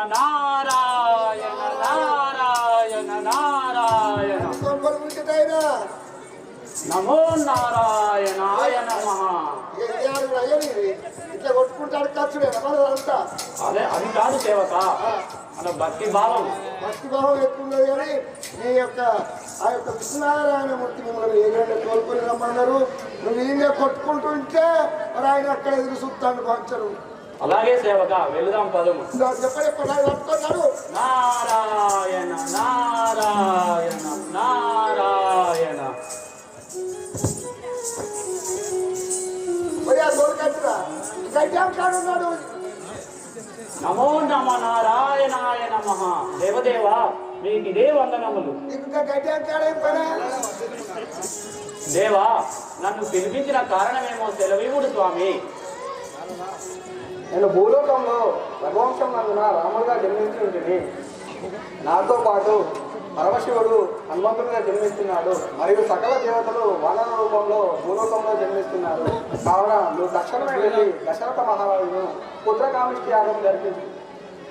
నారాయణ నారాయణ నారాయణ నమో నారాయణాయ నమః. ఇట్లా కొట్టుకుంటాడు ఖర్చులేదా అదే అది కాదు సేవక, మన భక్తి భావం ఎక్కువ కానీ నీ యొక్క ఆ యొక్క విష్ణునారాయణమూర్తి మిమ్మల్ని ఏదైనా కోలుకొని రమ్మన్నారు. నువ్వు ఈయన కొట్టుకుంటుంటే మరి ఆయన అక్కడ ఎదురు చూస్తాను పంచరు. అలాగే సేవక, వెళుదాం పదము. పట్టుకున్నాడు నారాయణ నారాయణ నారాయణ. ఉన్నాడు. నమో నమ నారాయణాయ నమః. దేవదేవ మీకు ఇదే వందనములు. దేవా, నన్ను పిలిపించిన కారణమేమో సెలవివుడు స్వామి. నేను భూలోకంలో రఘువంశం నందున రాముడుగా జన్మించి ఉంటుంది. నాతో పాటు పరమశివుడు హనుమంతుడిగా జన్మిస్తున్నాడు. మరియు సకల దేవతలు వానర రూపంలో భూలోకంలో జన్మిస్తున్నారు. కావున నువ్వు తక్షణమే వెళ్ళి దశరథ మహారాజును పుత్రకామిష్టి యాగం జరిపింది.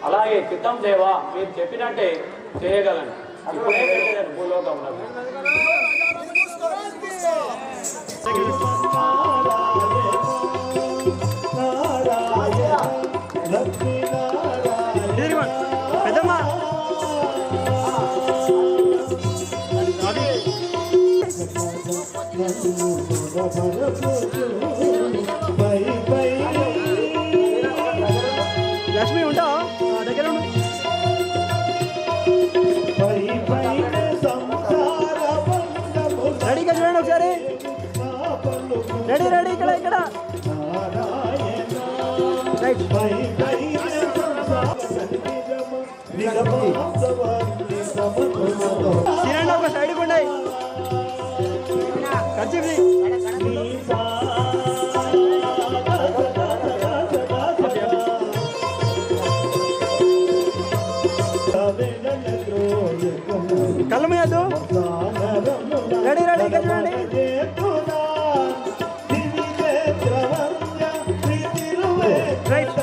అలాగే చిత్తం దేవా, మీరు చెప్పినట్టే చేయగలను. ఇప్పుడే వెళ్ళాను భూలోకంలో. లక్ష్మి ఉంటా దగ్గర రెడీగా చూడండి ఒకసారి. రెడీ రెడీ ఇక్కడ ఇక్కడ తినండి, ఒక సైడ్కి ఉండాయి ఖర్చు. కళ్ళు మీయద్దు. రెడీ రెడీగా చూడండి. రైట్.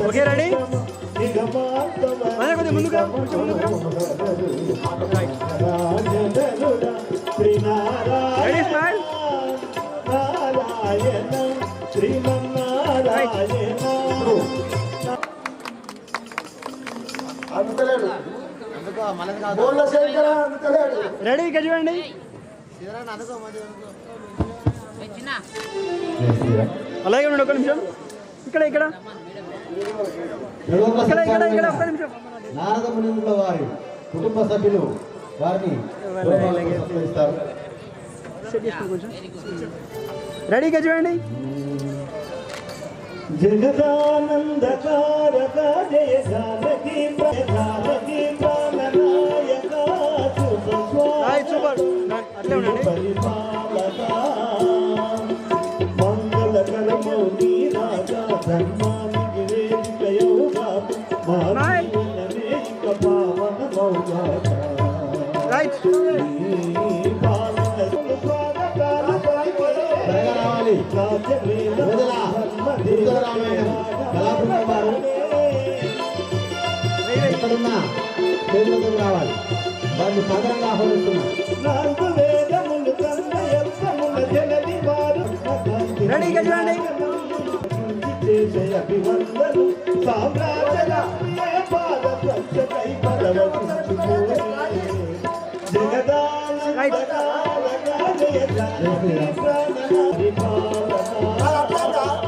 Okay ready. కొద్దిగా ముందుగా రెడీ స్మైల్. అందుతలేడు. అందుతలేడు. రెడీ ఇక్కడ చూడండి. అలాగే ఉండండి, ఒక నిమిషం. ఇక్కడ ఇక్కడ ఇక్కడ ఇక్కడ ఇక్కడ ఒక్క నిమిషం. నారద మునుల వారి కుటుంబ సభ్యులు వారిని రెడీగా చూడండి. జగదానందకారక జయ జానకి జానకి ప్రాణనాయక సూపర్. అట్లే ఉండండి. పరిపాలక మంగళకరమౌ నీ రాజా ధర్మానికి వేదికయౌగా మానవేక పావన మౌగాక. రైట్. ఎక్కడున్నా రావాలి, వారిని సాధారణంగా ఆహ్వానిస్తున్నాం. రెడీగా చూడండి.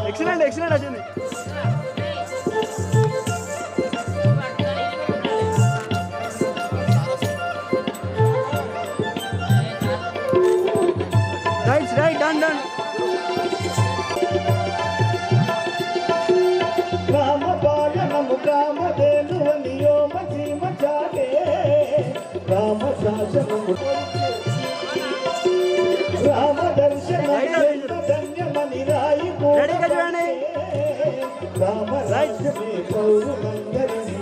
ఎక్సలెంట్ ఎక్సలెంట్ వచ్చింది. Right right done done. రామపాలనము కామధేను నియోమ సీమ చాటే రామ శాసనము రామ దర్శనము ధన్యమని రాయి రామ రాజ్యమే పౌరులందరినీ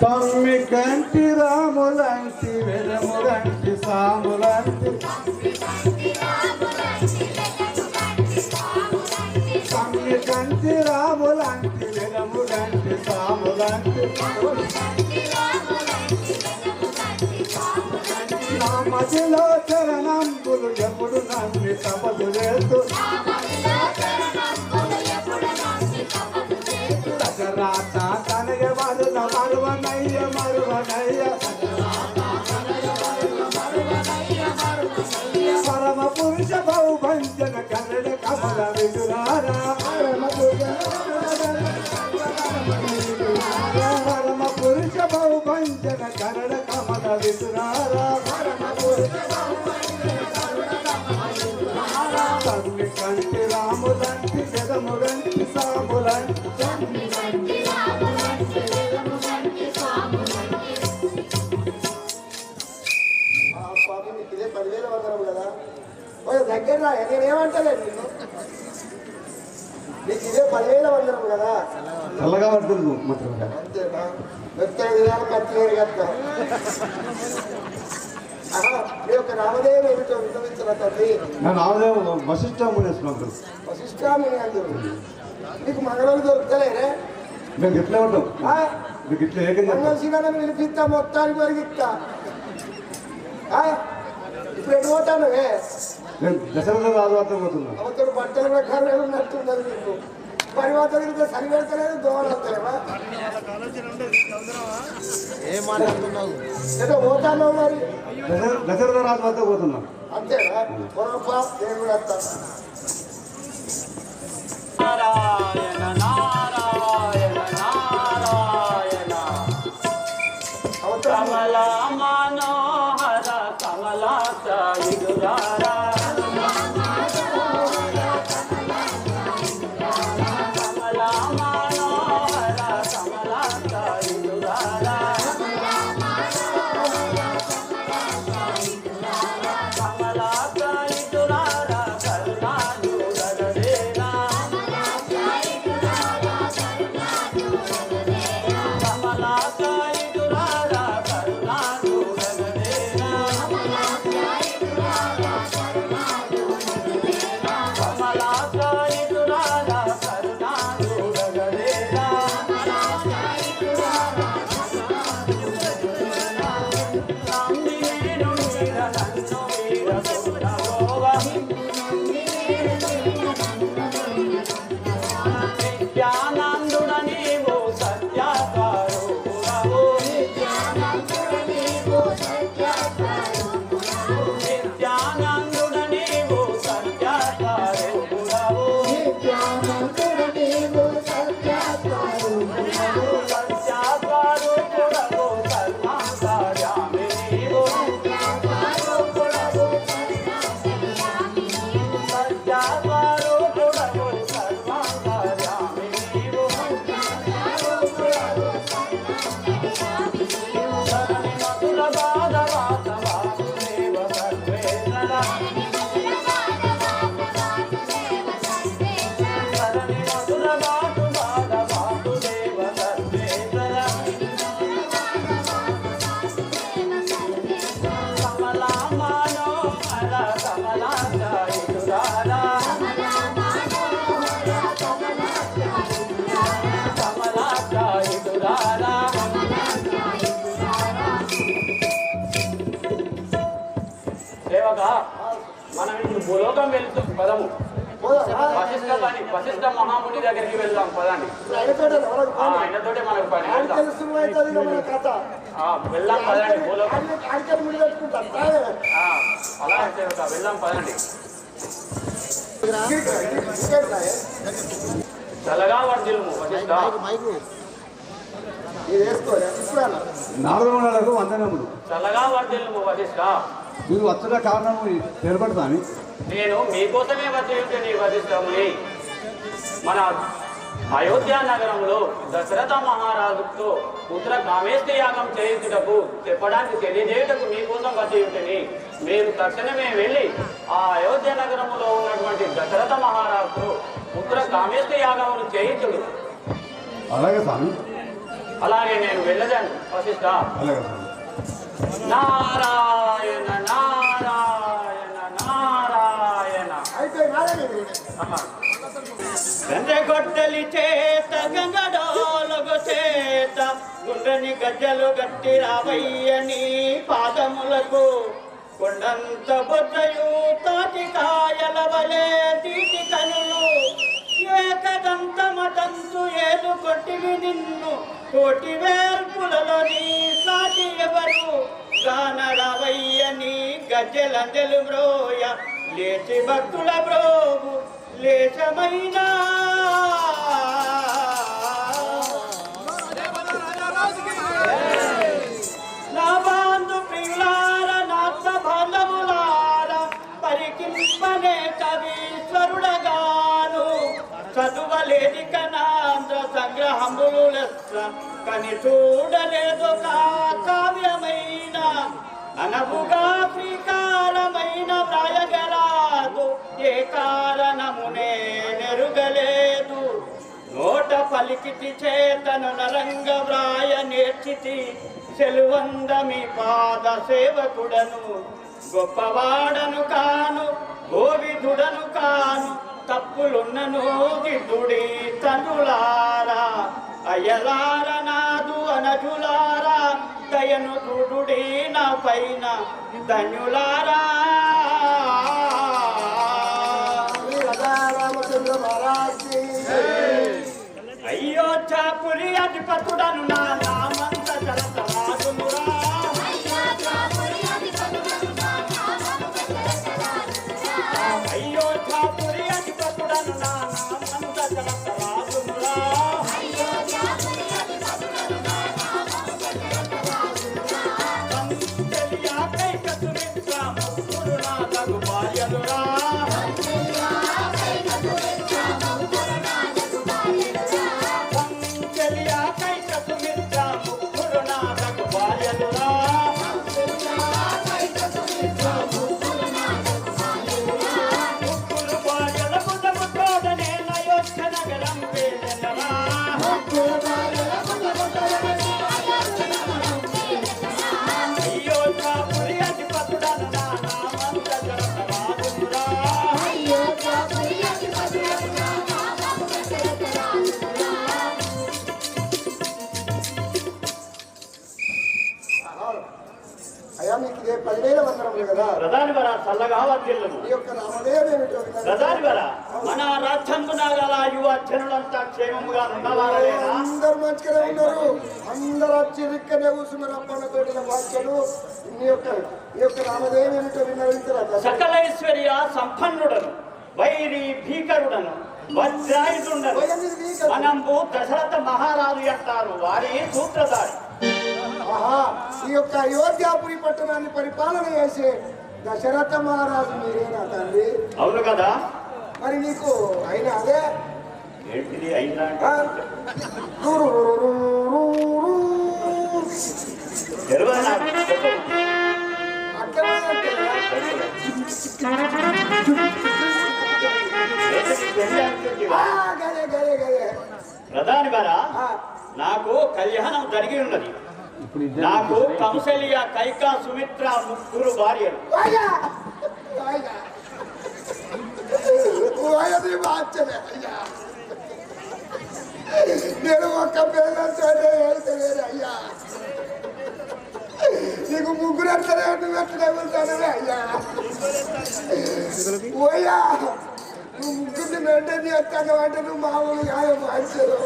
తమ్మి కంటి రాములంటి వెరములంటి సాములంటి తమ్మి కంటి రాములంటి వెరములంటి సాములంటి నా మదిలో చరణంబులు ఎప్పుడు నమ్మి తపదు చేస్తూ రాత తనగ మరున మరువనయ్య మరువనయ్య పరమ పురుష బహుభంజన కన్నడ కమల విదురారా పరమ పురుష బహుభంజన కన్నడ కమల విదురారా తల్లి కంటి రాములంటి జగములంటి సాములంటి ఇదే 10,000 వందరం కదా దగ్గర నేనేమంటలేదు నీకు ఇదే 10,000 వందరం కదా చల్లగా పడుతుంది మాత్రం అంతేనా వ్యక్తి కట్టలేరు కదా మీ యొక్క నామదేవం ఏమిటో విన్నవించిన తండ్రి నేను ఆదాయం వశిష్ఠాముని వేసుకున్నాను వశిష్ఠాముని అందరూ నీకు మంగళం దొరుకుతలేరే మేము ఇట్లే ఉంటాం మీకు ఇట్లా ఏకం మంగళశీలను వినిపిస్తా మొత్తానికి వరిగిస్తా ఇప్పుడు ఎటు పోతాను నేను దశరథ రాజుతో పోతున్నాను అవతడు బట్టల ప్రకారం ఉన్నట్టున్నది మీకు పరివాత తిరిగితే సరి పెడతలేదు దోవలు వస్తలేవా ఏం మాట్లాడుతున్నావు? ఏదో పోతాను మరి దశరథ రాజు వద్ద పోతున్నాం అంతేనా పొరప నేను కూడా వస్తాను నారాయణ నారాయణ నారాయణ కమలా మనోహర కమలాసయురారా కమలా మనోహర కమలాసయురారా కమలాసయురారా కరుణాజురగదేనా కమలాసయురారా కరుణాజురగదేనా కమలాసయురారా కరుణాజురగదేనా నమ్మినేను వీర నన్ను వీర సురవోవ నిత్యానందుడ నీవు సత్యస్వరూపుడవు నిత్యానందుడ నీవు సత్యస్వరూపుడవు సత్యస్వరూపుడవు సర్వాంతర్యామి నీవు సత్యస్వరూపుడవు సర్వాంతర్యామి నీవు ధరణి మధుర బాధ వాత వాసుదేవ సర్వేశ్వర ధరణి మధుర బాటు బాధ వాసుదేవ సర్వేశ్వర కమలా మనోహర కమలాసయురారా కమలాసయురారా సేవక మనం ఇప్పుడు భూలోకం వెళ్తాం పదము వశిష్ఠ మహాముని దగ్గరికి వెళ్దాం పదండి ఆయనతోటే మనకు పని వెళ్దాం వెళ్దాం పదండి భూలోకం అలా సేవక వెళ్దాం పదండి చల్లగా వర్ధిల్లుము వశిష్ఠ ఇది వేసుకోరా నాలుగు వందనములు చల్లగా వర్ధిల్లుము వశిష్ఠ మీరు వచ్చిన కారణం ఏర్పడతాను నేను మీకోసమే వచ్చి ఉంటే నీ వశిష్ఠముని మన అయోధ్య నగరంలో దశరథ మహారాజుతో పుత్ర కామేష్టి యాగం చేయించుటకు చెప్పడానికి తెలియజేయటకు మీకోసం వచ్చి ఉంటేని మీరు తక్షణమే వెళ్ళి ఆ అయోధ్య నగరంలో ఉన్నటువంటి దశరథ మహారాజుతో పుత్ర కామేష్టి యాగమును చేయించుడు. అలాగే స్వామి అలాగే నేను వెళ్ళలేను వశిష్ఠ. అలాగే నారాయణ నారాయణ నారాయణ. గండ్రెగొడ్డలి చేత గంగడోలగు చేత గుండ్రని గజ్జలు గట్టి రావయ్యని పాదములకు కొండంత బొద్దయు తాటి కాయల వలె తీటి కనులు ఏకదంతమతంతు ఏలు కొట్టివి నిన్ను కోటి వేర్పులలో నీ సాటి ఎవరు గాన రావయ్యని గజ్జెలందెలు బ్రోయ లేచి భక్తుల బ్రోగు లేచమైనా నా బాంధు ప్రియులార నాథ బాంధవులార పరికింపనే కవీశ్వరుడగాను చదువలేని కనాంధ్ర సంగ్రహములు లెస్స కని చూడలేదు కావ్యమైన అనవుగా శ్రీకారమైన వ్రాయగరాదు ఏ కారణమునే నెరుగలేదు నోట పలికితి చేతను నరంగ వ్రాయ నేర్చితి సెలువందమి పాద సేవకుడను గొప్పవాడను కాను గోవిధుడను కాను తప్పులున్నను దిద్దుడి తనులారా అయ్యలార నాదు అనజులారా దయను దుడుడి నా పైన ధన్యులారా. అయోధ్యాపురి అధిపతుడను నా నామంత జలతరాజునురా. అయోధ్యాపురి అధిపతుడను నా నామంత జలతరాజునురా. మన రాజ్యంగున గల యువ జనులంతా క్షేమముగా ఉన్నవారైనా అందరూ మంచిగానే ఉన్నారు. అందరూ వచ్చి ఇక్కడనే కూర్చున్నారు. అప్పన్న పెట్టిన వాక్యలు ఈ యొక్క రామదేవి ఏమిటో విన్నవించారు. సకలైశ్వర్య సంపన్నుడను వైరి భీకరుడను వజ్రాయుధుండను మనంబు దశరథ మహారాజు అంటారు వారి సూత్రధారి. ఆహా, ఈ యొక్క అయోధ్యాపురి పట్టణాన్ని పరిపాలన చేసే దశరథ మహారాజు మీరేనా తండ్రి? అవును కదా. మరి నీకు అయినా అదే ఏంటిది అయినా ప్రధాని గారా నాకు కళ్యాణం జరిగి ఉన్నది. నాకు కౌశల్య కైకా సుమిత్ర ముగ్గురు భార్యలు. నేను ఒక్క పేరంతో అయ్యా నీకు ముగ్గురు ఎట్లనే వెళ్తానే అయ్యా. ఓయ్యా నువ్వు ముగ్గురిని మెయింటైన్ చేస్తాను అంటే నువ్వు మామూలు కాయ మార్చారు.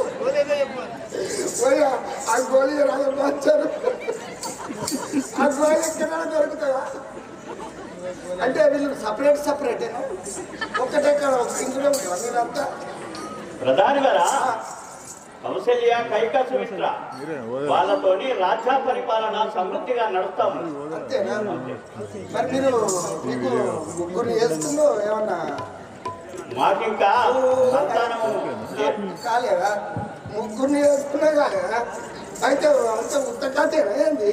ఓయ్యా ఆ గోళీ రాయ మార్చారు. ఆ గోళీ ఎక్కడ దొరుకుతావా అంటే వీళ్ళు సపరేట్ ఒక్కటే ఇందులో మీరంతా ప్రధాని గారా కౌశల్య కైక సుమిత్ర వాళ్ళతోని రాజ్య పరిపాలన సమృద్ధిగా నడుస్తాము. అంతేనా? మరి మీరు మీకు ముగ్గురు చేస్తుందో ఏమన్నా మాకింకా సంతానము కాలేదా? ముగ్గురిని వేసుకున్నా కాలేదా? అయితే అంత ఉత్తకాతేనా ఏంది?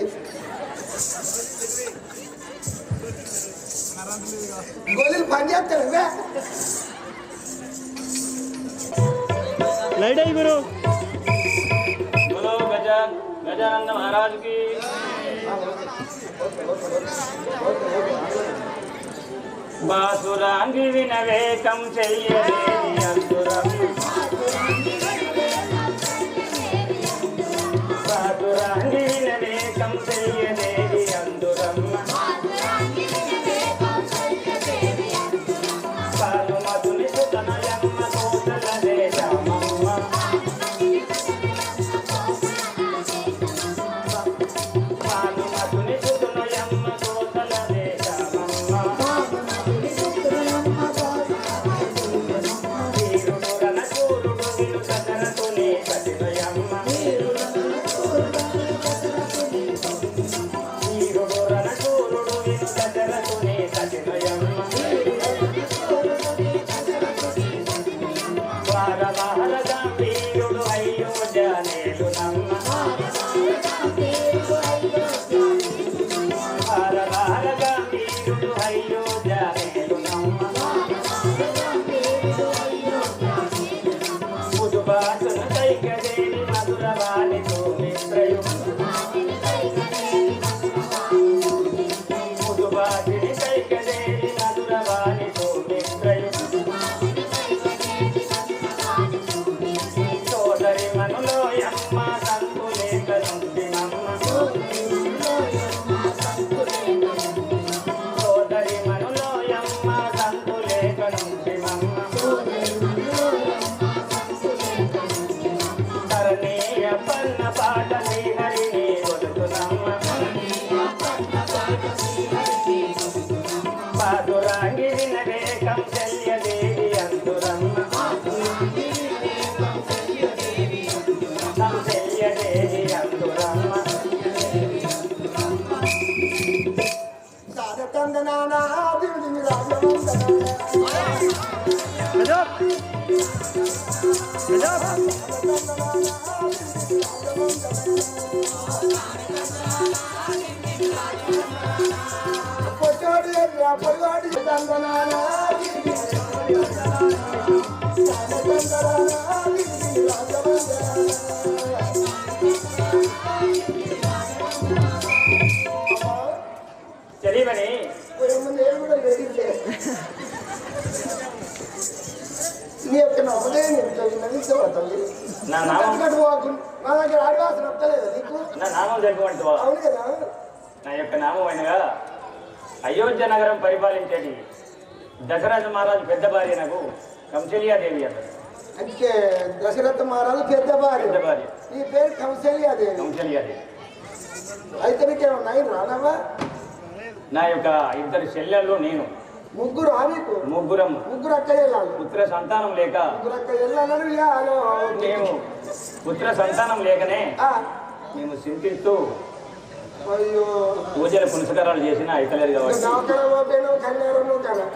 గోళీలు పని చేస్తారా? లైట్ అయ్యి గురు గజ गजानंद महाराज की बासुरांगी विनवेकं చెయ్యలేని అంతురం బాసురాంగి వినవేకం చెయ్యలేని అంతురం పాలుమతుని సుతనయమ్మ కోసల దేశమమ్మ పాలుమతుని సుతనయమ్మ కోసల దేశమమ్మ వీరుడురన కూరుడు విను సదనతుని సతినయమ్మ వీరుడురన కూరుడు విను సదనతుని సతినయమ్మ వార వార గంభీరుడు అయోధ్య నేలునమ్మ వార వార గంభీరుడు అయోధ్య నేలునమ్మ ముదుబాసున కైకదేవి మధురవాణితో మిత్రయు ముదుబాసిని కైకదేవి మధురవాణితో మిత్రయు సోదరి మనులోయమ్మ సంతులేక నుండినమ్మ సోదరి మనులోయమ్మ సంతులేక నుండినమ్మ ధరణీయ పన్న పాట శ్రీహరిని కొలుతునమ్మ పాదురాంగి వినవేకం చెల్యదేవి అంతురమ్మ చెల్యదేవి అంతురమ్మ సాధకందనానాదిని రాజవందనాయ పొట్టోడి పొడివాడి దందనానాదిని సాధకందనానాదిని రాజవందనాయ चलिए बनी నేను కూడా వెళ్ళిందే నీ యొక్క నమ్మకం తల్లి నా నామం మా దగ్గర ఆడివాసన వస్తలేదా నీకు నా నామం తెలుపమంటే అవును కదా నా యొక్క నామం అయినగా అయోధ్య నగరం పరిపాలించేది దశరథ మహారాజు పెద్ద భార్యనకు కంసల్యాదేవి అతడు అంటే దశరథ మహారాజు పెద్ద భార్య పెద్ద భార్య నీ పేరు కౌశల్యాదేవి కంసల్యాదేవి అయితే నీకేమన్నాయి రానవా నా యొక్క ఇద్దరు చెల్లెళ్ళు నేను ముగ్గురు నీకు ముగ్గురం ముగ్గురు అక్క వెళ్ళాలి పుత్ర సంతానం లేక ముగ్గురు అక్క వెళ్ళాలని ఇయ్యాలో. మేము పుత్ర సంతానం లేకనే ఆ, మేము చింతిస్తూ అయ్యో పూజల పునస్కారాలు చేసిన అయితలేదు కాబట్టి నౌకర పోతేనో కన్యారు కదా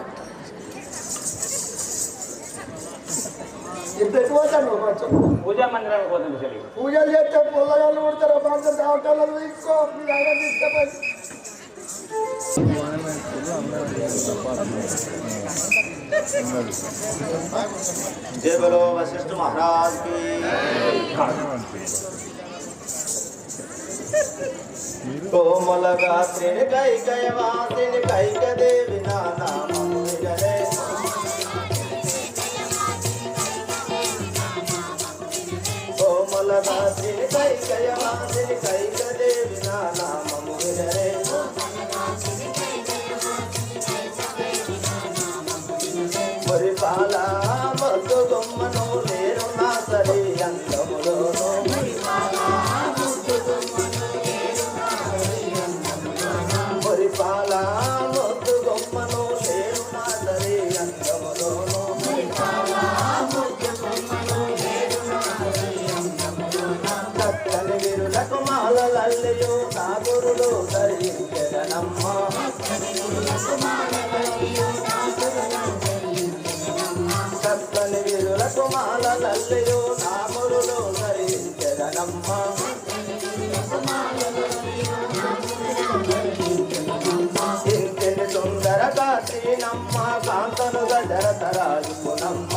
ఇప్పుడు ఎటు పోతాను నువ్వు కొంచెం పూజా మందిరానికి పోతుంది చెల్లి పూజలు చేస్తే పుల్లగాళ్ళు కొడతారు బాగా దావకాలను తీసుకో మీ ఆయన తీసుకపోయి जय बोलो वशिष्ठ महाराज की कोमल गात्रिन कैकय वासिन कैक देवी नाना ममुनिगरे कोमल गात्रिन कैकय वासिन कैक देवी नाना ममुनिगरे परिपाला मधु गम्मनो लेरु ना सरे अंगमुलोनो परिपाला मधु गम्मनो लेरु ना सरे अंगमुलोनो चक्कनि विरुలకు మాలలల్లయో నా గురుడు ధరించెదనమ్మ చక్కని విరులకు మాలలల్లయో నా గురుడు ధరించెదనమ్మ ఇంటిని సుందర కాశీనమ్మ కాంతను గజరతరాజుకునమ్మ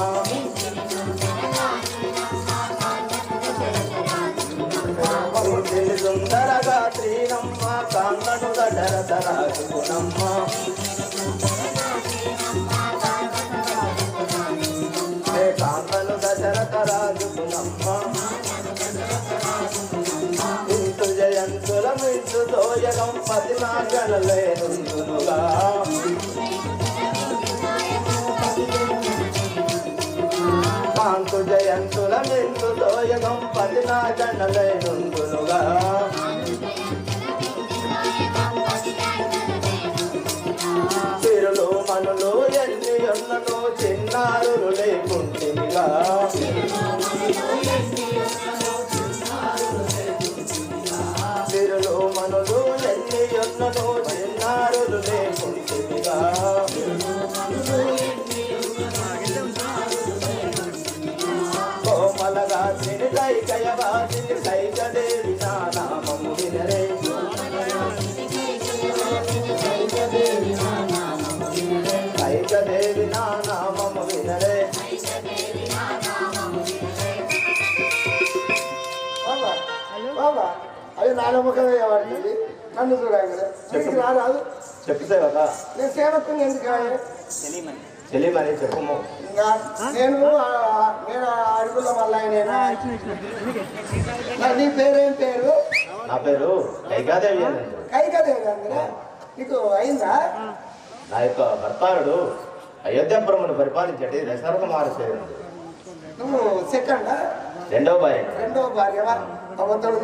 సిరి సుందరగా శ్రీనమ్మ కాంతను దశరథరాజుకునమ్మ కాంతను దశరథరాజుకునమ్మ ఇంతు జయంతుల మించు దోయగం పతినాగనలేనుగా కాంతు జయంతుల మించు దోయగం పతినాగనలేనుగా సిరులు మనులు ఎన్ని ఉన్నను చిన్నారులు లేకుంటిగా సిరులు మనులు ఎన్ని ఉన్నను చిన్నారులు లేకుంటిగా కోమలగా తిని కైకయవాసిని కైకదేవి నా నామము వినరే కైకదేవి నా నామము వినరే బాబా బాబా అది నా నమ్మకమే వాడుతుంది నన్ను చూడాలి నీకు రాదు చెప్తే కదా నేను సేవకుని ఎందుకు తెలియమని చెప్పము ఇంకా నేను అడుగుల మల్లయ్యనేనా నీ పేరేం పేరు నా పేరు కైకాదేవి అని కైకదేవి అందరే నీకు అయిందా నా యొక్క భర్తారుడు అయోధ్యాపురమును పరిపాలించటి దశరథ మహర్షి నువ్వు సెకండ్ రెండవ భార్య రెండో భార్యవా అవతడు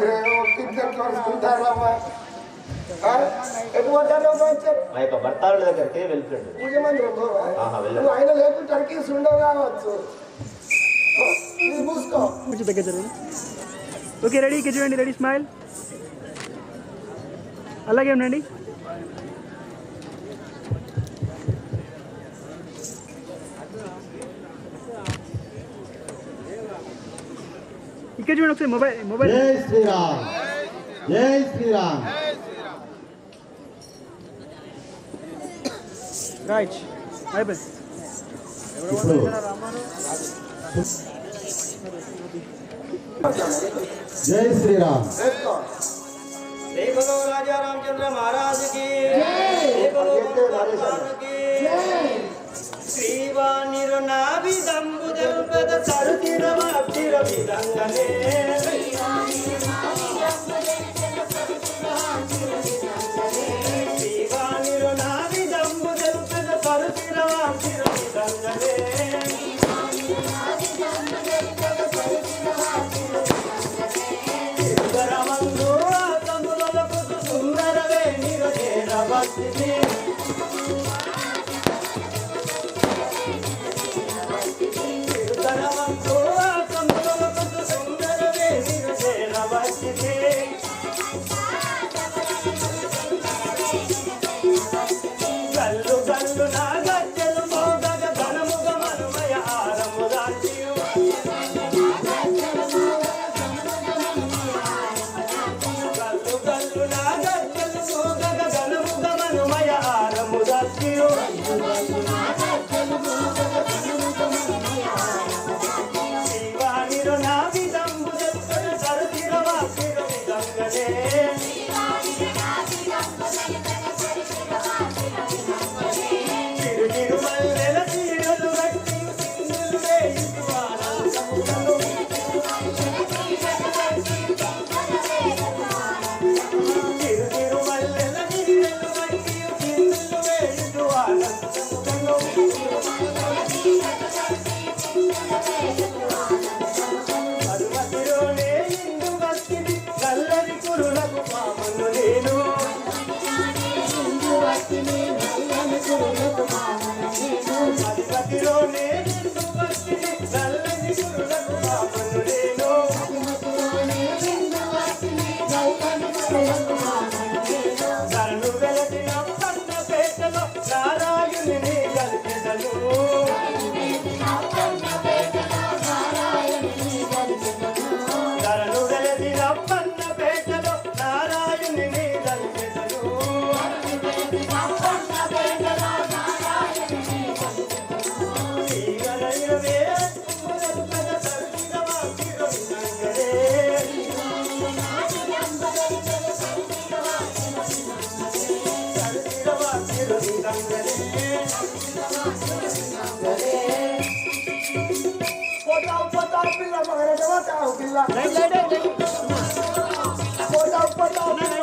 ఎటు పోతారో మా యొక్క భర్తారుడి దగ్గరికి వెళ్ళిపోయాడు పూజ మందిరం ఆహా, వెళ్ళండి. నువ్వు ఆయన లేకుండా టర్కీస్ ఉండవు కావచ్చు ఇది పూసుకో కొంచెం దగ్గర జరగండి. ఓకే రెడీ ఇక్కడ చూడండి రెడీ స్మైల్ అలాగే ఉండండి. ఇక్కడ చూడండి ఒకసారి మొబైల్ జై శ్రీరామ్ జై శ్రీరామ్. రైట్ అయిపోయింది. ఇప్పుడు జై శ్రీరామ్. వేసుకో జై బలో రాజా రామచంద్ర మహారాజ్ కి శ్రీవాణిరు నావిదంబు తెలుపద సరుతిరమాప్తిర విదంగనే శ్రీవాణిరు నావిదంబు తెలుపద సరుతిరమాప్తిర విదంగనే సుందరమందు ఆతములకు సుందరవే నిరజేర భక్తి గల్లు గల్లు నా గజ్జలు మోగగ ఘనముగ మనుమయ ఆరము రాజ్యు గల్లు గల్లు నా గజ్జలు మోగగ ఘనముగ మనుమయ ఆరము రాజ్యు శ్రీవాణిరు నా విదంబు జల్పద సరుతిరవాసిర విదంగనే తిరుమల్లెల తీరలు గట్టి సింధులు వేయించు ఆనందములను తిరుమల్లెల తీరలు గట్టి సింధులు వేయించు ఆనందములను అరుమతిలోనే ఇందు భక్తిని నల్లని కురులకు పాములు నేను అధిపతిలోనే ఇందు భక్తిని నల్లని కురులకు పాములు నేను కరుణు వెలసిన పన్న పేటలో నారాయణుని గల్పిదను కరుణు వెలసిన పన్న పేటలో నారాయణుని గల్పిదను శ్రీగణయువే మురపద సర్విగమా చిరువినంగరే పిల్ల పోతావు పోతావు పిల్ల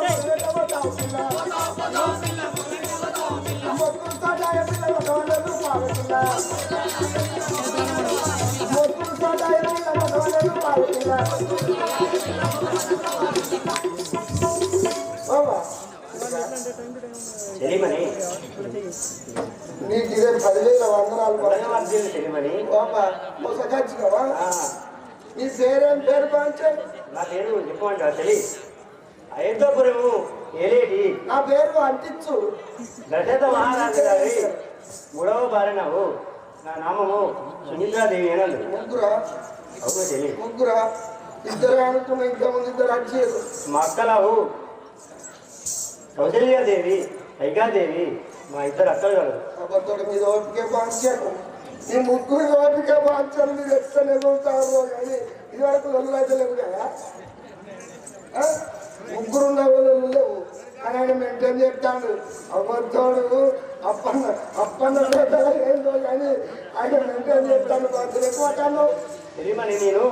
మొక్కులు తోటాయ పిల్ల 100 రూపాయలు పిల్ల మొక్కులు తోటాయ పిల్ల 100 రూపాయలు పిల్ల తెలియమని నీకు ఇదే 10,000 వందనాలు తెలియమని మొసగచ్చినవా నీ పేరేం పేరు పంచాలి నా పేరు చెప్పమంటా తెలి అయోధ్యపురము ఏలేటి నా పేరు అంటించు దశరథ మహారాజు గారి 3వ భార్య నావు నా నామము సునీతాదేవి ఏనందు ముగ్గురా అవును తెలి ముగ్గురా ఇద్దరు అనుకున్న ఇంతకుముందు ఇద్దరు అడిచేది మా అక్కలావు కౌశల్యాదేవి ఐకాదేవి మా ఇద్దరు అక్కలు గారు అబద్ధుడు మీద ఓపిక పంచాను నీ ముగ్గురు ఓపిక పంచాను మీరు ఎట్లనే పోతారు కానీ ఇది వరకు వదిలేదు లేవు కదా ముగ్గురు ఉన్న వాళ్ళు లేవు అని ఆయన మెయింటైన్ చెప్తాడు అబద్ధుడు అప్పన్న ఏందో కానీ ఆయన మెయింటైన్ చెప్తాను బాధ్యత ఎక్కువ తెలియమని నేను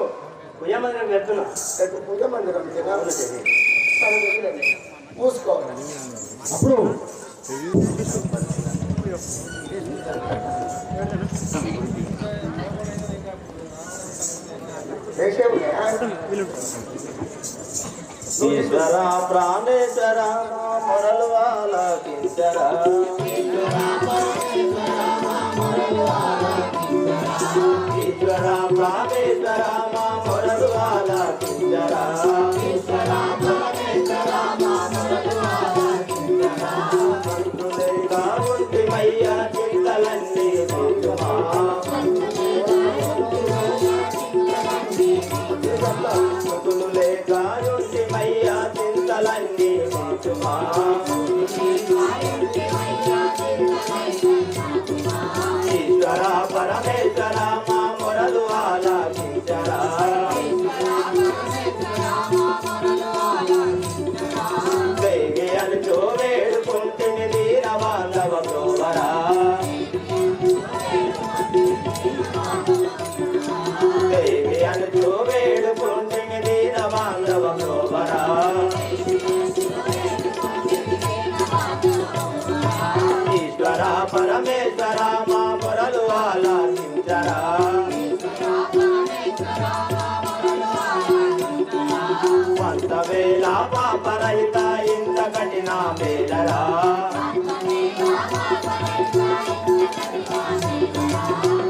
పూజామందిరం వెళ్తున్నా పూజ మందిరం మూసుకోవాలి అప్పుడు ఈశ్వర ప్రాణేశ్వర మొరలు ఆలకించరా ఈశ్వర ప్రాణేశ్వర మా మొరలు ఆలకించరా మంత్రులేగా ఉంటి మయ్యా చింతలన్నీ మంతుమా లేక ఉంటి మయ్యా చింతలన్నీ మంతుమా ఈశ్వర పరమేశ్వర మా మొరలు ఆలకించరా దేవి అనుచో వేడుకుంటుని దీనవాళ్ళవ ప్రోవరా దేవి అనుచో వేడుకుంటుని దీనవాళ్ళవ ప్రోవరా ఈశ్వర పరమేశ్వర మా మొరలు ఆలకించరా పంతవేళ పాపరహిత ఇంత కఠిన మేలరా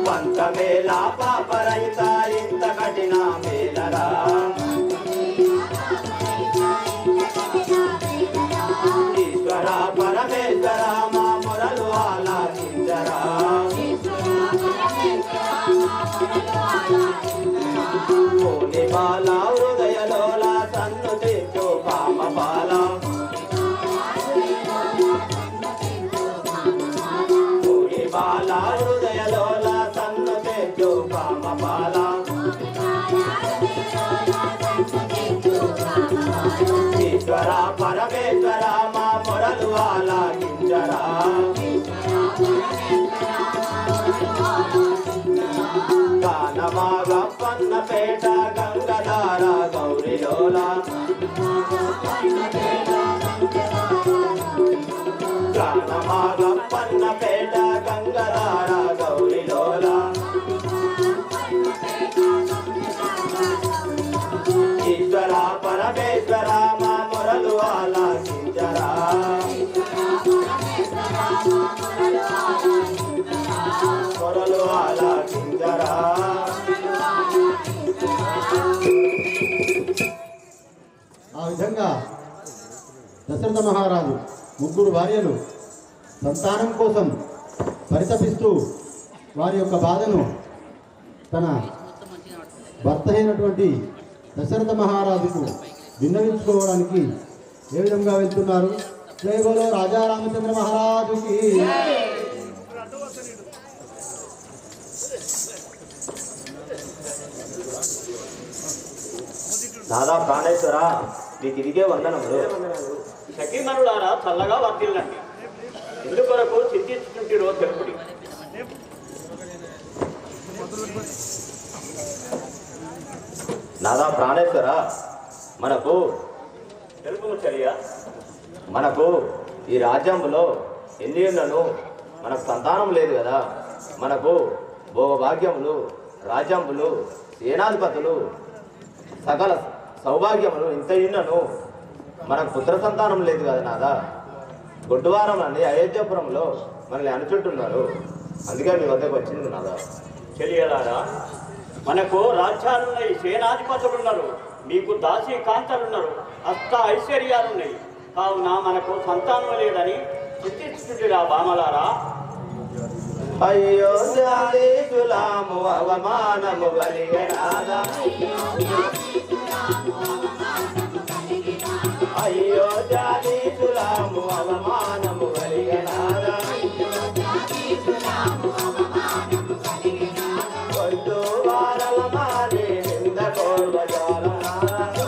పంతవేళ పాపరహిత ఇంత కఠిన మేలరా ఈశ్వర పరమేశ్వర మా మొరలు ఆలకించరా కోని బాల హృదయలోల సన్ను తెచ్చు కామ బాల కోని బాల హృదయలోల సన్ను తెచ్చు కామ బాల ఈశ్వర పరమేశ్వర మా మొరలు ఆలకించరా గానమాగప్పన్నపేట గంగధార గౌరిలోల గానమాగప్పన్నపేట గంగధార గౌరిలోల ఈశ్వర పరమేశ్వర మా మొరలు ఆలకించరా మొరలు ఆలకించరా ఆ విధంగా దశరథ మహారాజు ముగ్గురు భార్యలు సంతానం కోసం పరితపిస్తూ వారి యొక్క బాధను తన భర్త అయినటువంటి దశరథ మహారాజుకు విన్నవించుకోవడానికి ఏ విధంగా వెళ్తున్నారు? జై బోలో రాజా రామచంద్ర మహారాజుకి. నాదా ప్రాణేశ్వర మీ తిరిగే వందనములు. సఖీమణులారా చల్లగా వర్తిల్లండి. ఎందుకొరకు చింతించుకుంటురో తెలుపుడి. నాదా ప్రాణేశ్వర, మనకు తెలుపు చర్య మనకు ఈ రాజ్యంలో ఎన్ని ఉన్నను మనకు సంతానం లేదు కదా. మనకు భోగభాగ్యములు, రాజ్యములు, సేనాధిపతులు, సకల సౌభాగ్యములు ఇంత ఇన్నను మనకు పుత్ర సంతానం లేదు కదా నాదా. గొడ్డువారం అని అయోధ్యపురంలో మనల్ని అనుచుంటున్నారు. అందుకే మీ వద్దకు వచ్చింది నాదా. చెలియలారా, మనకు రాజ్యాలున్నాయి, సేనాధిపతులున్నారు, మీకు దాసీ కాంతలున్నారు, అష్ట ఐశ్వర్యాలున్నాయి. కావున మనకు సంతానం లేదని చింతిస్తుంటిరా బామలారా. అయ్యో జాలీసులాము అవమానము కలిగినాదా, అయ్యో జాలీసులాము అవమానము కలిగినాదా, కొట్టు వారల మారి నింద కోల్వజాలనాదా,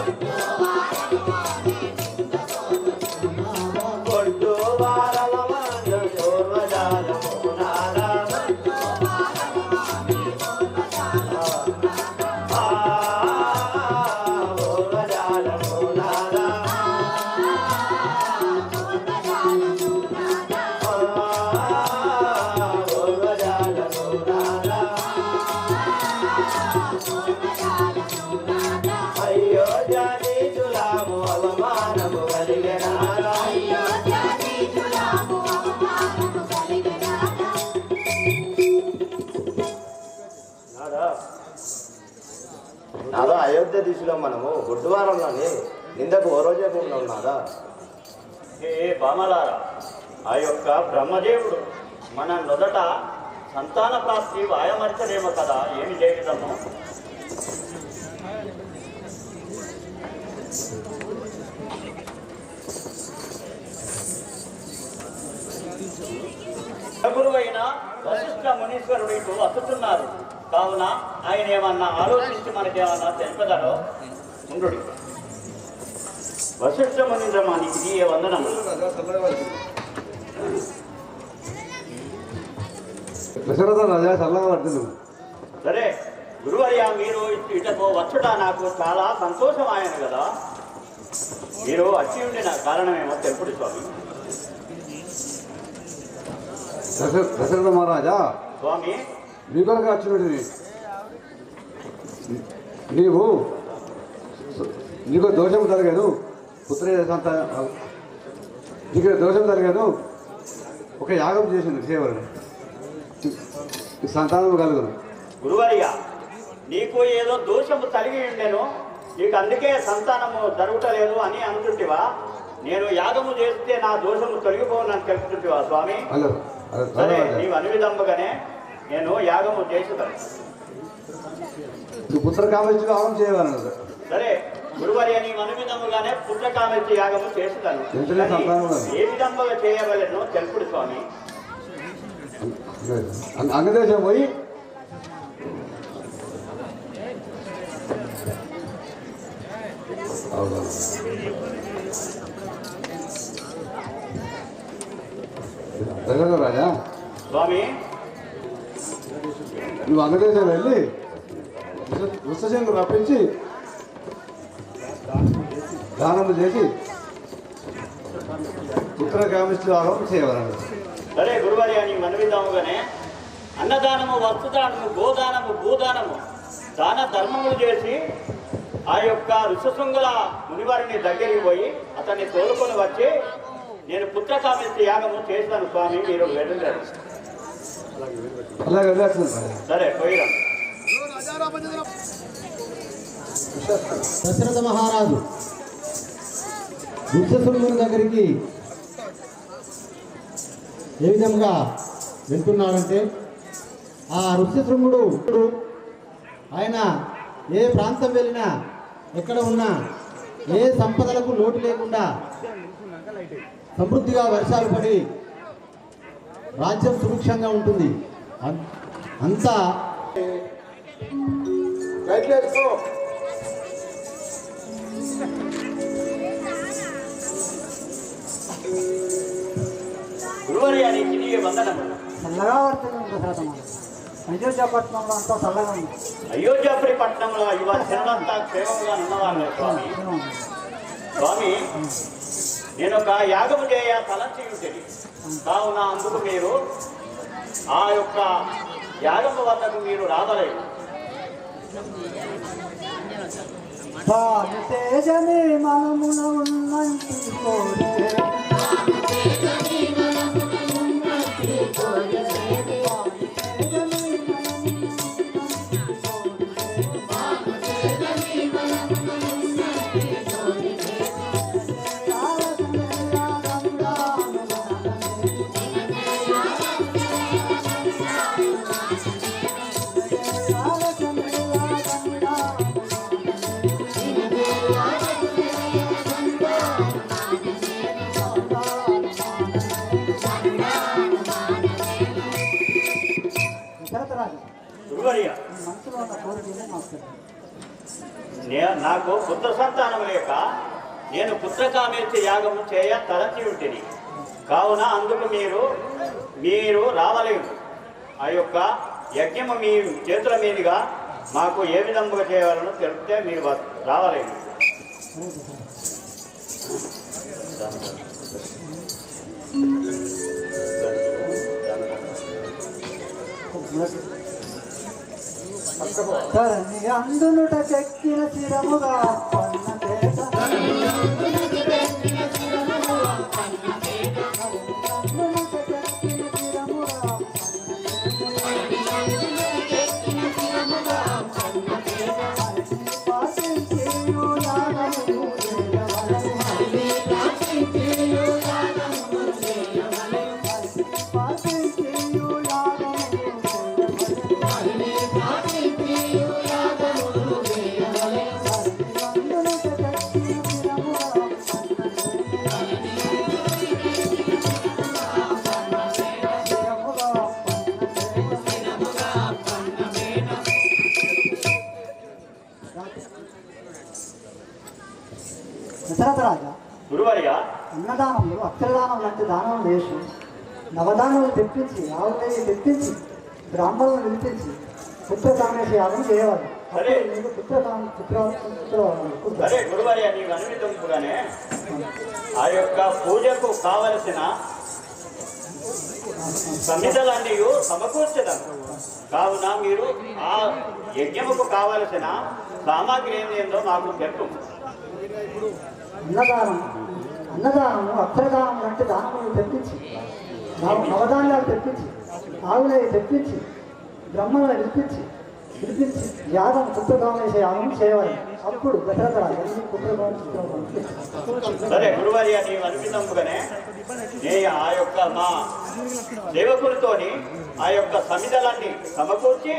కొట్టు వారల మారి కోల్వజాలమునాదా, అయ్యో జాలీసులాము అవమానము కలిగినాదా, నాదో అయోధ్య దిశలో మనము గుడ్డువారంలోని నిందకు ఓరోజేకుండా ఉన్నాదా. ఏ బామలారా, ఆ యొక్క బ్రహ్మదేవుడు మన నొదట సంతాన ప్రాప్తి వాయమర్చలేమో కదా. ఏమి చేయుదము? గురువైన వశిష్ఠ మునీశ్వరుడు ఇటు వస్తున్నారు. కావున ఆయన ఏమన్నా ఆలోచించి మనకేమన్నా తెలుపదారో ఉండు. వశిష్ఠ మునీంద్రమానికి ఇది ఏ వందనము. దశరథ రాజా చల్లగా పడుతుంది. సరే గురువర్య, మీరు ఇటకు వచ్చుట నాకు చాలా సంతోషం ఆయన కదా. మీరు వచ్చి ఉండిన కారణమేమో తెలుపుడు స్వామి. దశరథ మహారాజా, స్వామి నీ కొరకు వచ్చినది. నీకు దోషం జరగదు, పుత్ర నీకు దోషం జరగదు. ఒక యాగం చేసింది సేవలు, సంతానం కలుగును. గురువర్య, నీకు ఏదో దోషము కలిగి ఉండెను, నీకు అందుకే సంతానము జరుగుటలేదు అని అనుకుంటువా? నేను యాగము చేస్తే నా దోషము తొలగిపోనని తెలుపుతుంటివా స్వామి? సరే, నీవు అన్ని విధముగానే నేను యాగము చేసేదాను. పుత్ర కావచ్చు యాగం చేయవాలన్నది. సరే గురువర్య, నీవు అన్ని విధముగానే పుత్రకామెచ్చి యాగము చేసేదాను. ఏ విధముగా చేయవలెనో తెలుపుడు స్వామి. అంగదేశం పోయి రాజా స్వామి, నువ్వు అంగదేశం వెళ్ళి వృషశంకు రప్పించి దానము చేసి పుత్ర కామిష్టి యాగం చేయవాలన్నది. సరే గురువర్య, నీ మనవిధాముగానే అన్నదానము, వస్తుదానము, గోదానము, భూదానము, దాన ధర్మములు చేసి ఆ యొక్క ఋషశృంగుల మునివారిని దగ్గరికి పోయి అతన్ని తోలుకొని వచ్చి నేను పుత్రకామిష్టి యాగము చేస్తాను స్వామి. మీరు వెళ్ళలేదు. అలాగే వెళ్ళాల్సింది. సరే పోయిరా. దశరథ మహారాజు ఋష్యశృంగుని దగ్గరికి ఏ విధంగా వెళ్తున్నాడంటే, ఆ ఋష్యశృంగుడు ఆయన ఏ ప్రాంతం వెళ్ళినా, ఎక్కడ ఉన్నా ఏ సంపదలకు లోటు లేకుండా సమృద్ధిగా వర్షాలు పడి రాజ్యం సుభిక్షంగా ఉంటుంది. అంతా గురువర్య, నీకు వందనము. చల్లగా పడుతుంది దశరథ. అయోధ్యపట్నంలో అంతా చల్లగా ఉంది. అయోధ్యాపురి పట్టణంలో యువ జనులంతా క్షేమంగా ఉన్నవారు స్వామి. స్వామి, నేను ఒక యాగము చేయ తలంచి ఉంటుంది. కావున అందుకు మీరు ఆ యొక్క యాగము వద్దకు మీరు రావలేదు. తేజమే మనమున ఉన్నంటి కోరితే గురువర్య, నాకు పుత్ర సంతానం లేక నేను పుత్రకామేచ్ఛ యాగము చేయ తలచి ఉంటుంది. కావున అందుకు మీరు రావలేదు. ఆ యొక్క యజ్ఞము మీ చేతుల మీదుగా మాకు ఏ విధంగా చేయాలనో తెలిపితే మీరు రావలేదు. ధరణి అందునుట చెక్కిన చిరముగా దశరథరాజా, గురువర్య, అన్నదానములు అక్షరదానం లాంటి దానం వేసి నవదానాలు తెప్పించి ఆవునేయి తెప్పించి బ్రాహ్మణులను పిలిపించి పుత్రకామేశ యాగం చేయవాలి. సరే సరే గురువర్య, నీవు అనుమతింపుగానే ఆ యొక్క పూజకు కావలసిన సమిధలన్నీ సమకూర్చదాం. కావున మీరు ఆ యజ్ఞముకు కావలసిన సామాగ్రి ఏందో మాకు చెప్పు. అన్నదానము అక్షరదానం లాంటి దానములు తెప్పించి నవధాన్యాలు తెప్పించి ఆవునేయి తెప్పించి బ్రహ్మలను పిలిపించి యాగం పుత్రకామేశ యాగం చేయవాలి. అప్పుడు దశరథరాజు సరే గురువర్య, నీవు అనుమతింపుగానే ఆ యొక్క మా సేవకులతోని ఆ యొక్క సమిధలన్నీ సమకూర్చి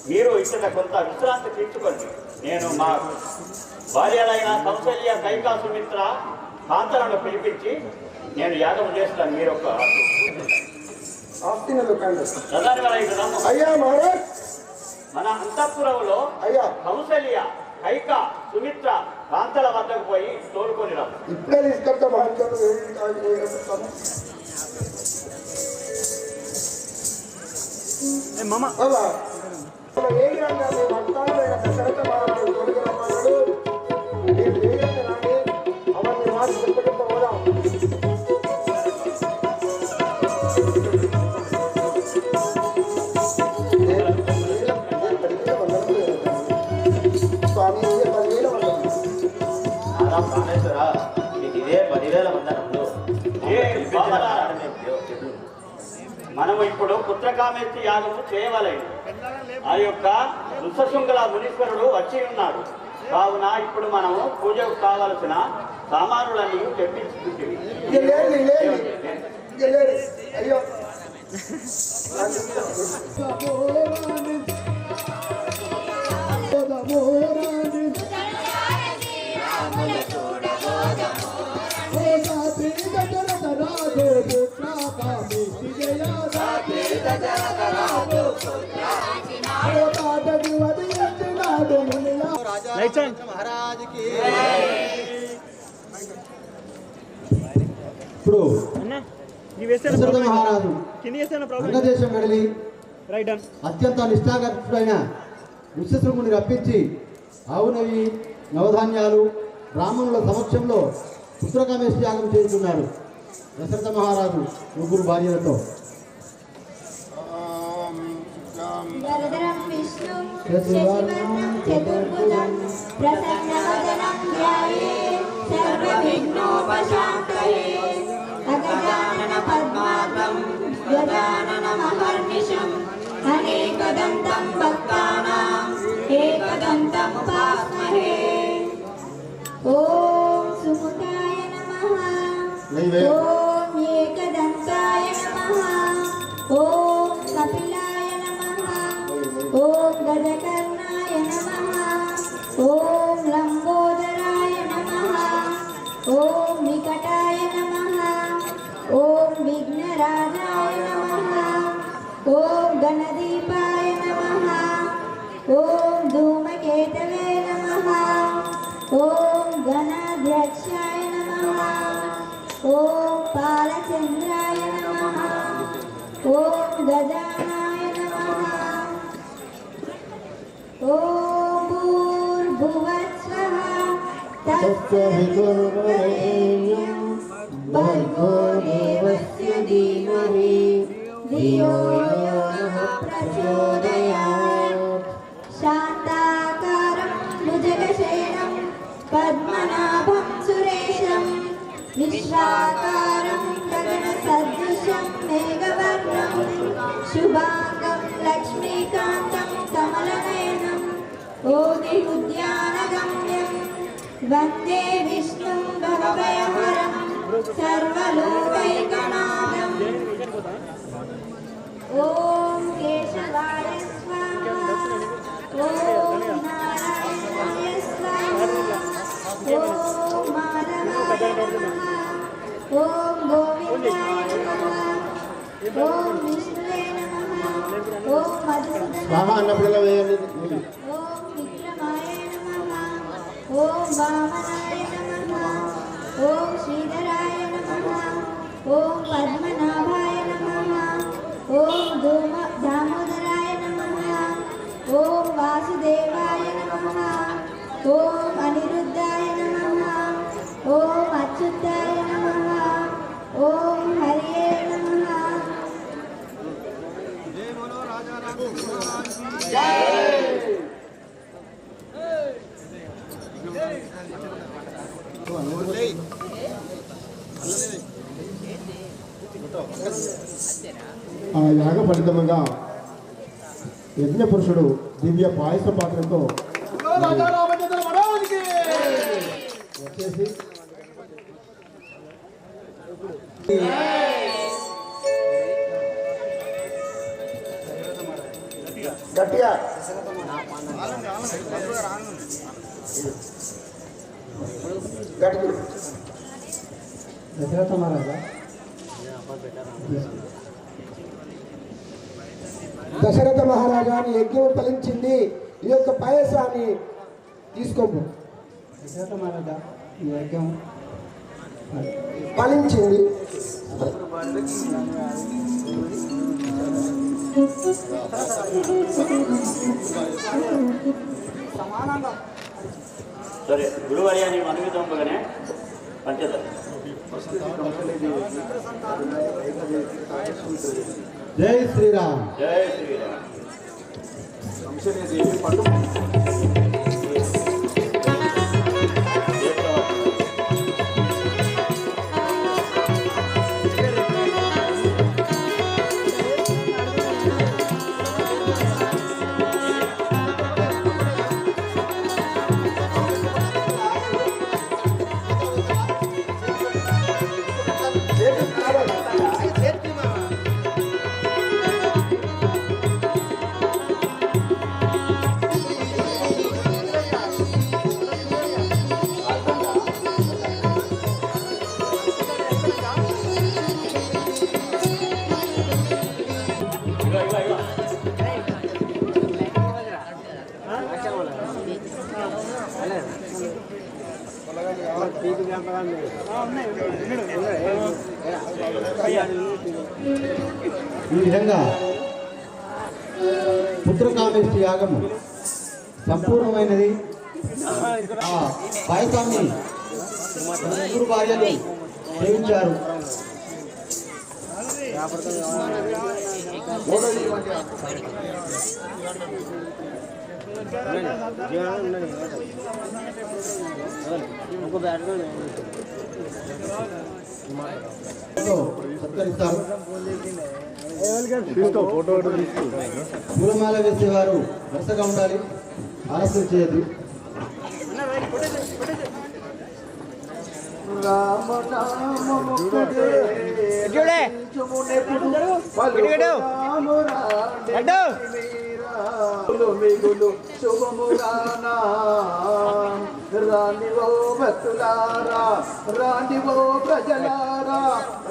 మీరు ఇక్కడ కొంత విశ్రాంతి తీర్చుకోండి. నేను మా భార్యలైన కౌసల్య, కైకా, సుమిత్ర, కాంతలను పిలిపించి నేను యాగం చేస్తాను. మీరు ఒక అయ్యా మహారాజ్, మన అంతఃపురంలో అయ్యా కౌసల్య, కైక, సుమిత్ర, కాంతల వద్దకు పోయి తోడుకొని రా. ఇప్పుడే తీసుకొస్తా దశరథ మహారాజు తోడుకు రమ్మన్నాడు. మీరు వేగంగా రాండి, అవన్నీ మాట చెప్పుకుంటూ పోదాం. స్వామి 10,000 వందలు. ప్రాణేశ్వర, మీకు ఇదే 10,000 వందనములు. మనము ఇప్పుడు పుత్రకామేష్టి యాగము చేయవలెను. ఆ యొక్క ఋషశృంగల మునీశ్వరుడు వచ్చి ఉన్నాడు. కావున ఇప్పుడు మనము పూజకు కావలసిన సామానులన్నీ తెప్పించుకుంటుంది. అయ్యో ఇప్పుడు దశరథ మహారాజు అంగదేశం వెళ్ళి అత్యంత నిష్ఠాగరుడైన విశ్వశృంగుని రప్పించి ఆవు నెయ్యి నవధాన్యాలు బ్రాహ్మణుల సమక్షంలో పుత్రకామేశ యాగం చేస్తున్నాడు దశరథ మహారాజు ముగ్గురు భార్యలతో. వరదరం విష్ణు శశివర్ణం చతుర్భుజం ప్రసన్నవదనం ధ్యాయేత్ సర్వవిఘ్నోపశాంతయే అగజానన పద్మార్గం గజాననమహర్నిశం అనేకదంతం భక్తానాం ఏకదంతం ఉపాస్మహే. ఓం సుముఖాయ నమః. ఓం ఏకదంతాయ నమః. ఓం కపిలాయ నమః. ఓం గజకర్ణాయ నమః. ఓం లంబోదరాయ నమః. ఓం వికటాయ నమః. ఓం విఘ్నరాజాయ నమః. ఓం గణదీపాయ నమః. ఓం ధూమకేతవే నమః. ఓం గణాధ్యక్షాయ నమః. ఓం పాలచంద్రాయ నమః. ఓం గజానాయ నమః. ఓం భూర్భువస్వః తత్సవితుర్వరేణ్యం భర్గో దేవస్య ధీమహి ధియో యో నః ప్రచోదయాత్. శాంతాకారం భుజగశయనం పద్మనాభం సురేశం విశ్వాకారం గగనసదృశం మేఘవర్ణం శుభాంగం లక్ష్మీకాంతం కమలనయనం ఓది ఉద్యానగమ్యం వందే విష్ణుం భవభయహరం సర్వలోకైకనాథం. ఓం కేశవాయ స్వాహా. ఓం నారాయణాయ స్వాహా. ఓం మాధవాయ నమః. ఓం గోవిందాయ నమః. ఓం విష్ణువే నమః. ఓం మధుసూదనాయ స్వాహా అన్నప్పుడల్లా వేయండి. ఓం విక్రమాయ నమః. ఓం వామనాయ నమః. ఓం శ్రీధరాయ నమః. ఓం పద్మనాభాయ నమః. ఓం దామోదరాయ నమః. ఓం వాసుదేవాయ నమః. ఓం అనిరుద్ధాయ నమః. ఓం అచ్యుతాయ నమః. ఓం హరియే నమః. ఆ యాగ ఫలితముగా యజ్ఞ పురుషుడు దివ్య పాయస పాత్రతో వచ్చేసి గట్టిగా గట్టిగా దశరథ మహారాజా దశరథ మహారాజాని యజ్ఞం ఫలించింది. ఈ యొక్క పాయసాన్ని తీసుకోము. దశరథ మహారాజా ఈ యజ్ఞం ఫలించింది. సరే గురువర్యాన్ని మనవి పంపగానే పంచదార. జై శ్రీరామ్. జై శ్రీరామ్. ఈ విధంగా పుత్రకామేష్టి యాగము సంపూర్ణమైనది. ఆ పాయసాన్ని ముగ్గురు భార్యలు సేవించారు. సత్కరిస్తారు. పూలమాల వేసేవారు వరుసగా ఉండాలి, ఆలస్యం చేయదు. మిగులు శుభమురానా రాండివో భక్తులారా, రాండివో ప్రజలారా,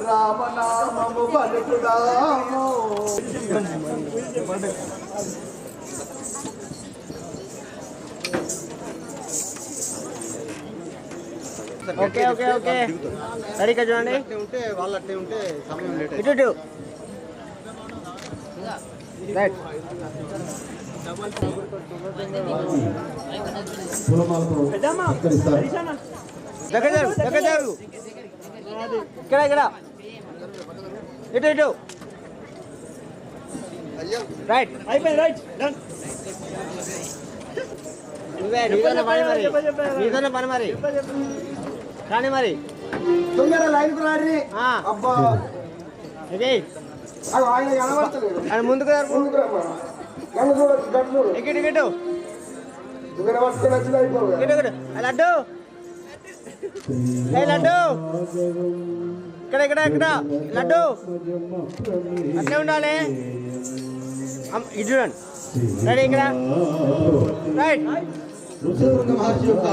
రామనామము పలుకుదాము. ఓకే ఓకే ఓకే సరిగ్గా చూడండి. వాళ్ళట్టే ఉంటే సమయం లేట్. ఇటు రైట్. పూలమాలతో సత్కరిస్తారు. దగ్గర జరుగు. ఇక్కడ ఇటు రైట్. అయిపోయింది. Right done. నీతోనే పని మరి కానీ మరి తొందర లైన్ కు రాడి. అబ్బా ఆయన కనబడతలేదు. ఆయన ముందుకు నన్ను చూడచ్చు, గట్టు చూడు. ఇటు దుగ్గన పట్టుకొని వచ్చిన అయిపోవు. లడ్డు లడ్డు ఇక్కడ లడ్డు అట్లే ఉండాలి. ఇటు చూడండి. రెడీ ఇక్కడ రైట్. ఋషివృంగ మహర్షి యొక్క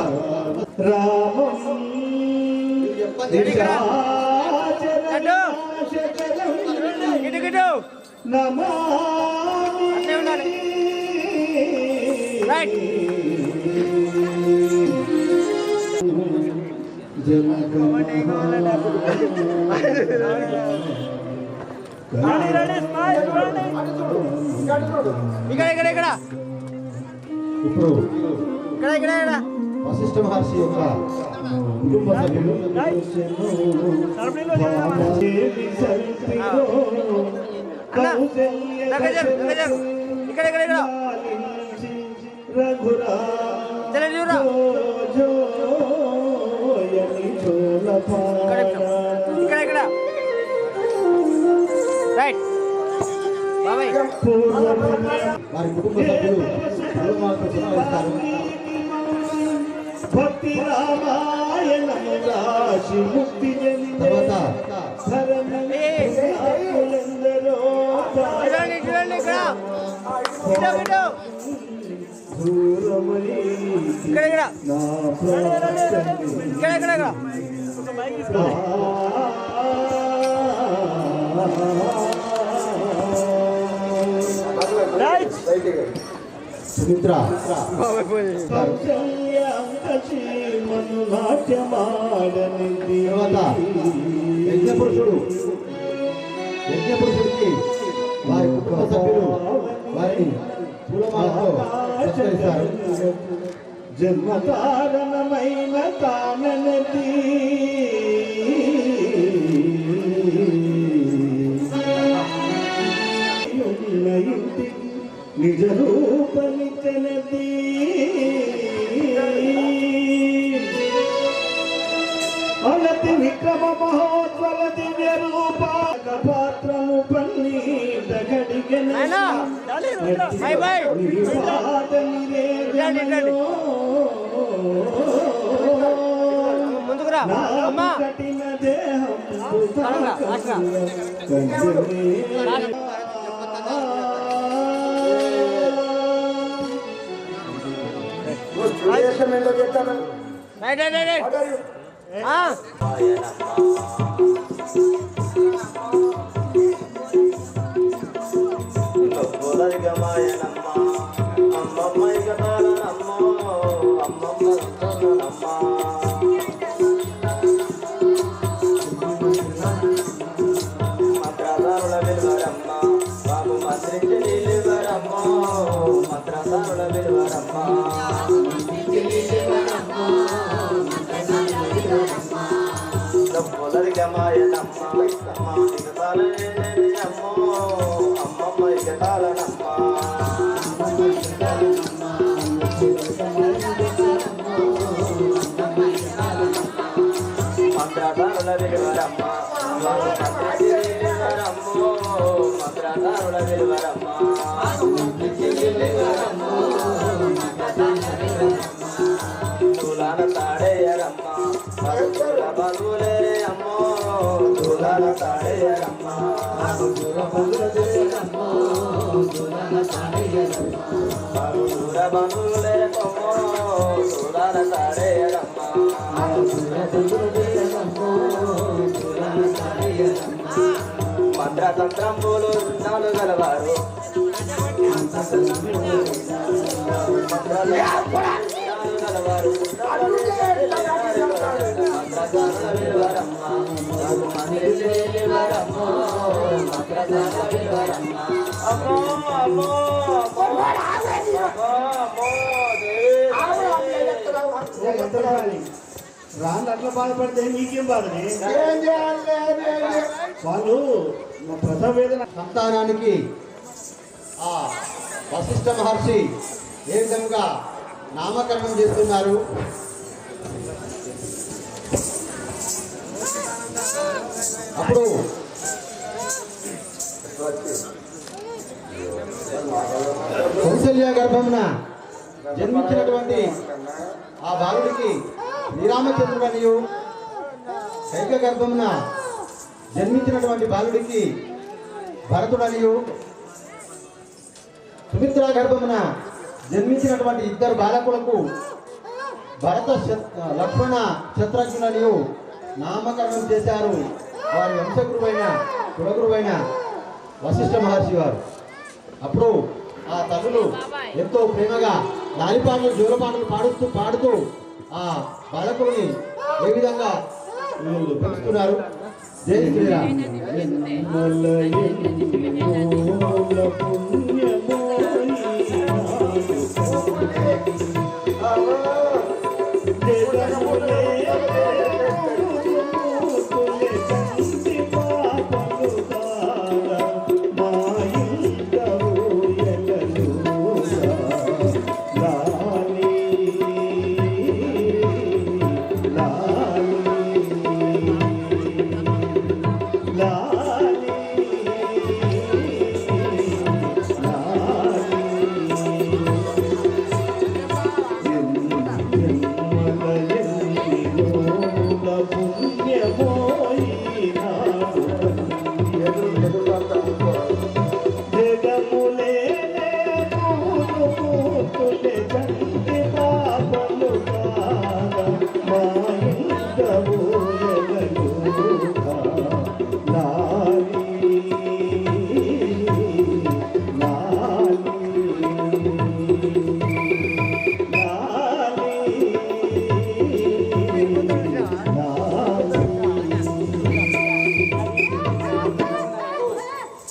ఇటు అట్లే ఉండాలి. రైట్. ఇక్కడ ఇప్పుడు వశిష్ఠ మహర్షి యొక్క కుటుంబ సభ్యులు ఇక్కడ రైట్. బాబాయ్ వారి కుటుంబ సభ్యులు పూలమాలతో సత్కరిస్తారు. భక్తి రామాయణము రాసి ముక్తి తర్వాత సుమిత్ర యజ్ఞపురుషుడికి వారి కుటుంబ సభ్యులు వారిని పూలమాలతో సత్కరిస్తారు. జన్మకారణమైన కాననది ఇంటికి నిజ రూపమిచ్చనది అనతి విక్రమ మహోత్సవ దివ్య రూపాక పాత్రము పన్ని ముందుకురా కఠిన దేహం మంత్రించి నిలువరమ్మో మంత్రసారుల విలువరమ్మ మంత్రతంత్రంబులు నాలు గలవారు రాళ్ళు అట్లా బాధపడితే నీకేం బాధనే వాళ్ళు ప్రసవ వేదన సంతానానికి ఆ వశిష్ఠ మహర్షి ఏ విధంగా నామకరణం చేస్తున్నారు. అప్పుడు కౌసల్య గర్భమున జన్మించినటువంటి ఆ బాలుడికి శ్రీరామచంద్రుడనియు, కైక గర్భమున జన్మించినటువంటి బాలుడికి భరతుడనియు, సుమిత్ర గర్భమున జన్మించినటువంటి ఇద్దరు బాలకులకు భరత లక్ష్మణ శత్రుఘ్నులనియు నామకరణం చేశారు వారి వంశగురువైన కులగురువైన వశిష్ఠ మహర్షి వారు. అప్పుడు ఆ తల్లులు ఎంతో ప్రేమగా లాలిపాటలు జోలపాటలు పాడుతూ ఆ బాలకుల్ని ఏ విధంగా పెంచుతున్నారు. జై శ్రీరామ్.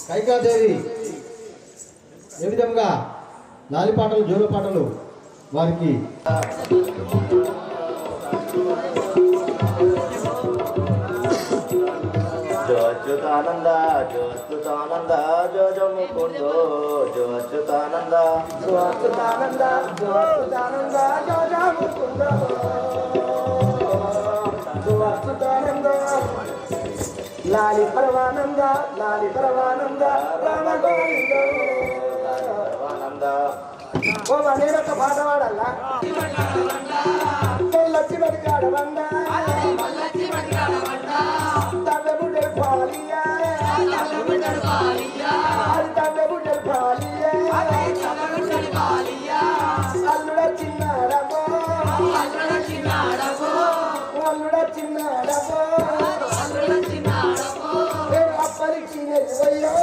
కైకాదేవి ఏ విధంగా లాలిపాటలు జోలపాటలు వారికి జో అచ్యుతానంద జో అచ్యుతానంద జో జో ముకుందో జో అచ్యుతానంద జో అచ్యుతానంద జో అచ్యుతానంద జో జో ముకుంద జో అచ్యుతానంద లాలి పరమానంద రామ గోవింద ఓ అనేక పాట పాడాలా లచ్చి బతికాడ బండ తగ్గబుడ్డలు పాలియా తగ్గబుడ్డలు పాలియా అల్లుడ చిన్నాడమో అల్లుడ చిన్నాడమో అప్పలికి నెయ్యో